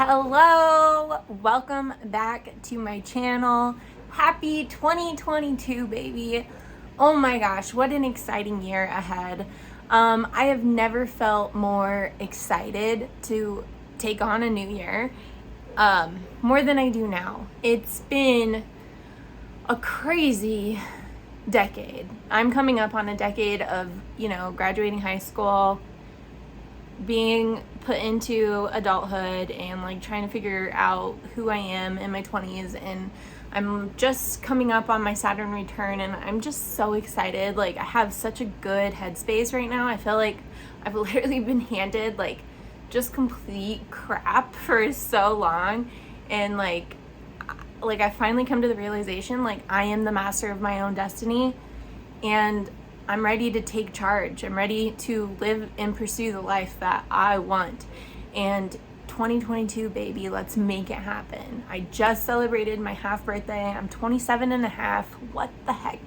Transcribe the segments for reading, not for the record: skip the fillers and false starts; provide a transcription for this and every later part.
Hello, welcome back to my channel. Happy 2022, baby. Oh my gosh, what an exciting year ahead. I have never felt more excited to take on a new year, more than I do now. It's been a crazy decade. I'm coming up on a decade of, graduating high school, being put into adulthood and like trying to figure out who I am in my 20s, and I'm just coming up on my Saturn return and I'm just so excited. Like, I have such a good headspace right now. I feel like I've literally been handed like just complete crap for so long, and like I finally come to the realization like I am the master of my own destiny, and I'm ready to take charge. I'm ready to live and pursue the life that I want. And 2022, baby, let's make it happen. I just celebrated my half birthday. I'm 27 and a half. What the heck?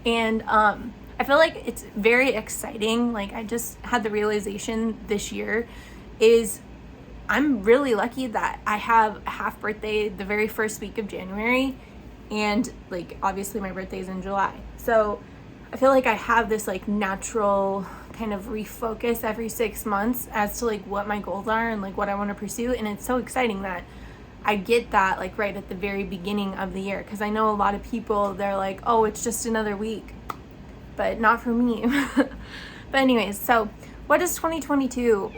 And I feel like it's very exciting. Like, I just had the realization this year is I'm really lucky that I have a half birthday the very first week of January. And like, obviously my birthday is in July. So I feel like I have this like natural kind of refocus every 6 months as to like what my goals are and like what I want to pursue. And it's so exciting that I get that like right at the very beginning of the year, because I know a lot of people, they're like, oh, it's just another week, but not for me. But anyways, so what does 2022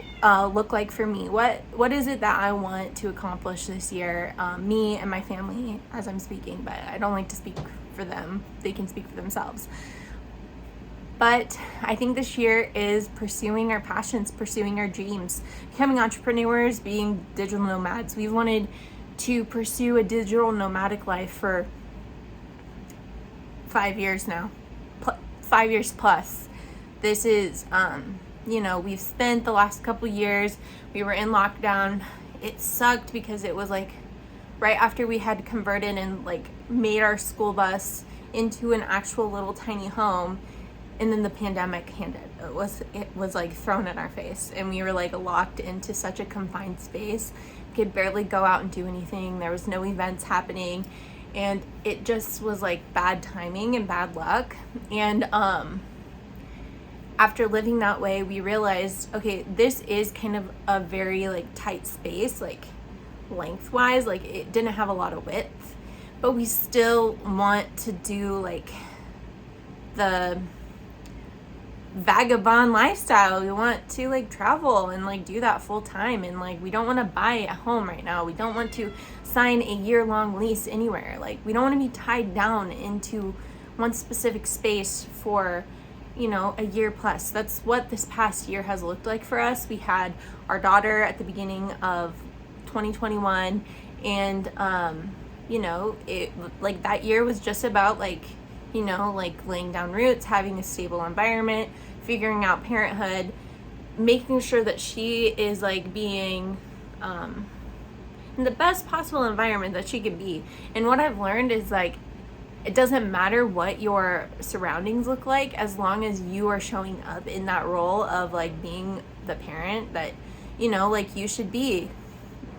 look like for me? What is it that I want to accomplish this year? Me and my family, as I'm speaking, but I don't like to speak for them. They can speak for themselves. But I think this year is pursuing our passions, pursuing our dreams, becoming entrepreneurs, being digital nomads. We've wanted to pursue a digital nomadic life for 5 years now, 5 years plus. This is, we've spent the last couple years, we were in lockdown. It sucked because it was like right after we had converted and like made our school bus into an actual little tiny home. And then the pandemic it was like thrown in our face, and we were like locked into such a confined space. We could barely go out and do anything. There was no events happening, and it just was like bad timing and bad luck. And after living that way, we realized, okay, this is kind of a very like tight space, like lengthwise, like it didn't have a lot of width, but we still want to do like the vagabond lifestyle. We want to like travel and like do that full time, and like we don't want to buy a home right now. We don't want to sign a year-long lease anywhere. Like, we don't want to be tied down into one specific space for a year plus. That's what this past year has looked like for us. We had our daughter at the beginning of 2021, and it like that year was just about like laying down roots, having a stable environment, figuring out parenthood, making sure that she is like being in the best possible environment that she could be. And what I've learned is like, it doesn't matter what your surroundings look like, as long as you are showing up in that role of like being the parent that like you should be.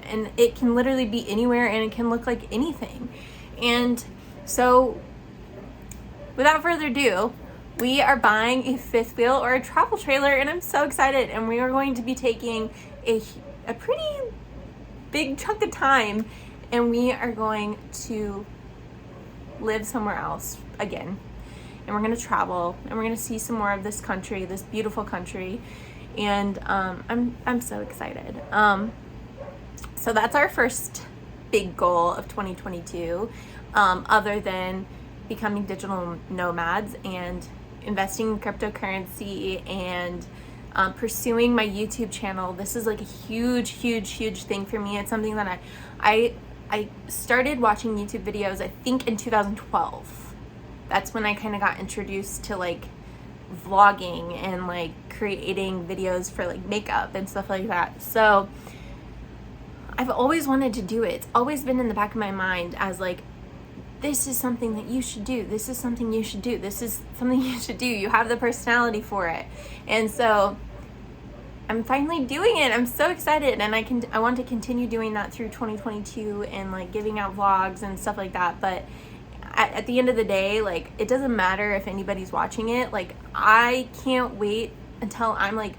And it can literally be anywhere, and it can look like anything. And so without further ado, we are buying a fifth wheel or a travel trailer, and I'm so excited. And we are going to be taking a pretty big chunk of time, and we are going to live somewhere else again. And we're going to travel, and we're going to see some more of this country, this beautiful country. And I'm so excited. So that's our first big goal of 2022, other than becoming digital nomads and investing in cryptocurrency and pursuing my YouTube channel. This is like a huge thing for me. It's something that I started watching YouTube videos, I think in 2012. That's when I kind of got introduced to like vlogging and like creating videos for like makeup and stuff like that. So I've always wanted to do it. It's always been in the back of my mind as like, this is something that you should do. This is something you should do. This is something you should do. You have the personality for it. And so I'm finally doing it. I'm so excited, and I want to continue doing that through 2022 and like giving out vlogs and stuff like that. But at the end of the day, like, it doesn't matter if anybody's watching it. Like, I can't wait until I'm like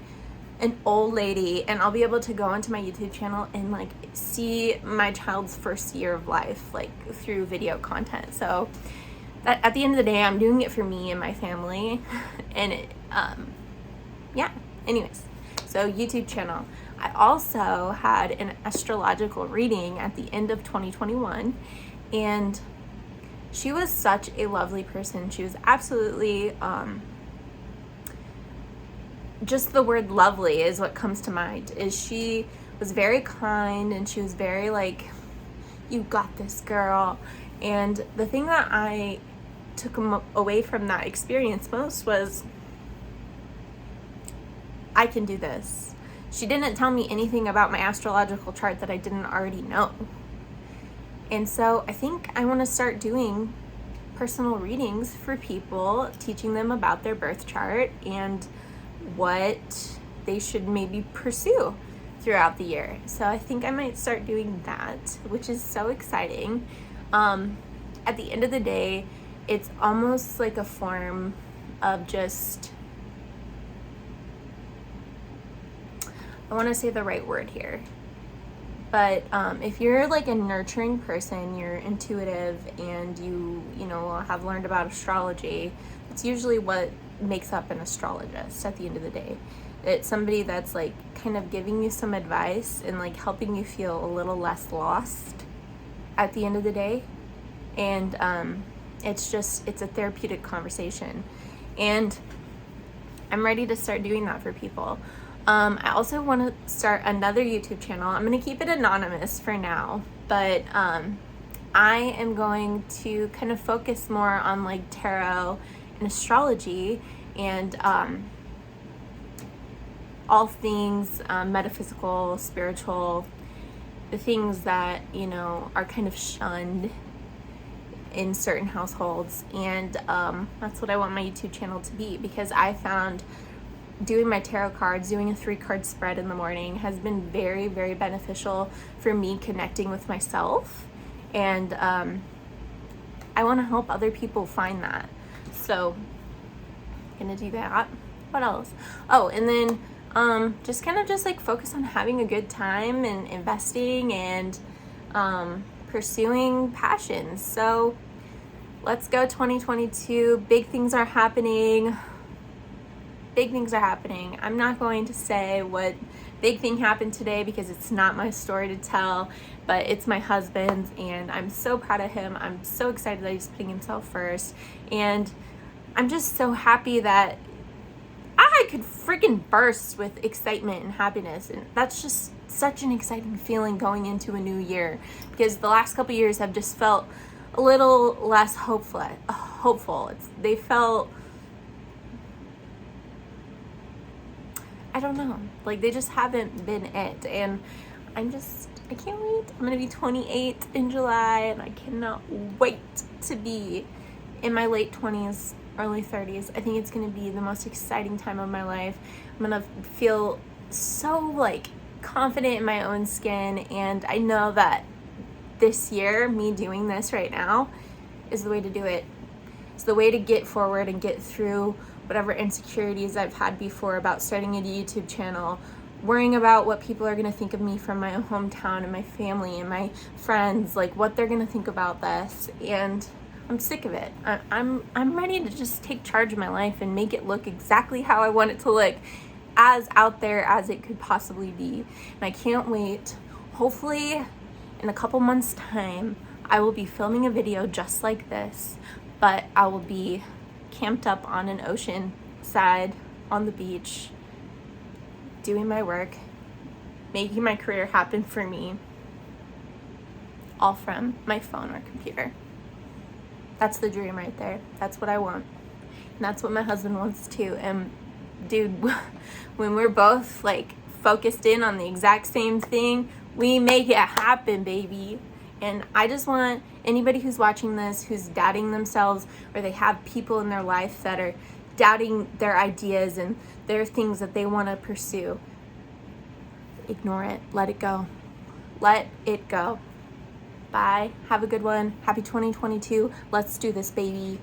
an old lady and I'll be able to go onto my YouTube channel and like see my child's first year of life, like through video content. So at the end of the day, I'm doing it for me and my family. And yeah, anyways, so YouTube channel. I also had an astrological reading at the end of 2021, and she was such a lovely person. She was absolutely, just the word lovely is what comes to mind. Is she was very kind, and she was very like, you got this, girl. And the thing that I took away from that experience most was, I can do this. She didn't tell me anything about my astrological chart that I didn't already know. And so I think I want to start doing personal readings for people, teaching them about their birth chart and what they should maybe pursue throughout the year. So I think I might start doing that, which is so exciting. At the end of the day, it's almost like a form of just, I want to say the right word here, but if you're like a nurturing person, you're intuitive, and you know, have learned about astrology, it's usually what makes up an astrologist at the end of the day. It's somebody that's like kind of giving you some advice and like helping you feel a little less lost at the end of the day. And it's a therapeutic conversation, and I'm ready to start doing that for people. I also want to start another YouTube channel. I'm going to keep it anonymous for now, but I am going to kind of focus more on like tarot and astrology and all things metaphysical, spiritual, the things that, you know, are kind of shunned in certain households. And that's what I want my YouTube channel to be, because I found doing my tarot cards, doing a 3-card spread in the morning has been very, very beneficial for me connecting with myself. And I want to help other people find that. So I'm gonna do that. What else? Oh, and then just kind of just like focus on having a good time and investing and pursuing passions. So let's go 2022. Big things are happening. I'm not going to say what big thing happened today because it's not my story to tell, but it's my husband's, and I'm so proud of him. I'm so excited that he's putting himself first, and I'm just so happy that I could freaking burst with excitement and happiness. And that's just such an exciting feeling going into a new year, because the last couple years have just felt a little less hopeful. They felt, I don't know, like they just haven't been it. And I can't wait. I'm gonna be 28 in July, and I cannot wait to be in my late 20s, early 30s. I think it's gonna be the most exciting time of my life. I'm gonna feel so like confident in my own skin, and I know that this year, me doing this right now, is the way to do it. It's the way to get forward and get through whatever insecurities I've had before about starting a YouTube channel, worrying about what people are gonna think of me from my hometown and my family and my friends, like what they're gonna think about this. And I'm sick of it. I'm ready to just take charge of my life and make it look exactly how I want it to look, as out there as it could possibly be. And I can't wait. Hopefully in a couple months' time, I will be filming a video just like this, but I will be camped up on an ocean side on the beach, doing my work, making my career happen for me, all from my phone or computer. That's the dream right there. That's what I want. And that's what my husband wants too. And dude, when we're both like focused in on the exact same thing, we make it happen, baby. And I just want anybody who's watching this, who's doubting themselves, or they have people in their life that are doubting their ideas and their things that they want to pursue, ignore it. Let it go. Let it go. Bye. Have a good one. Happy 2022. Let's do this, baby.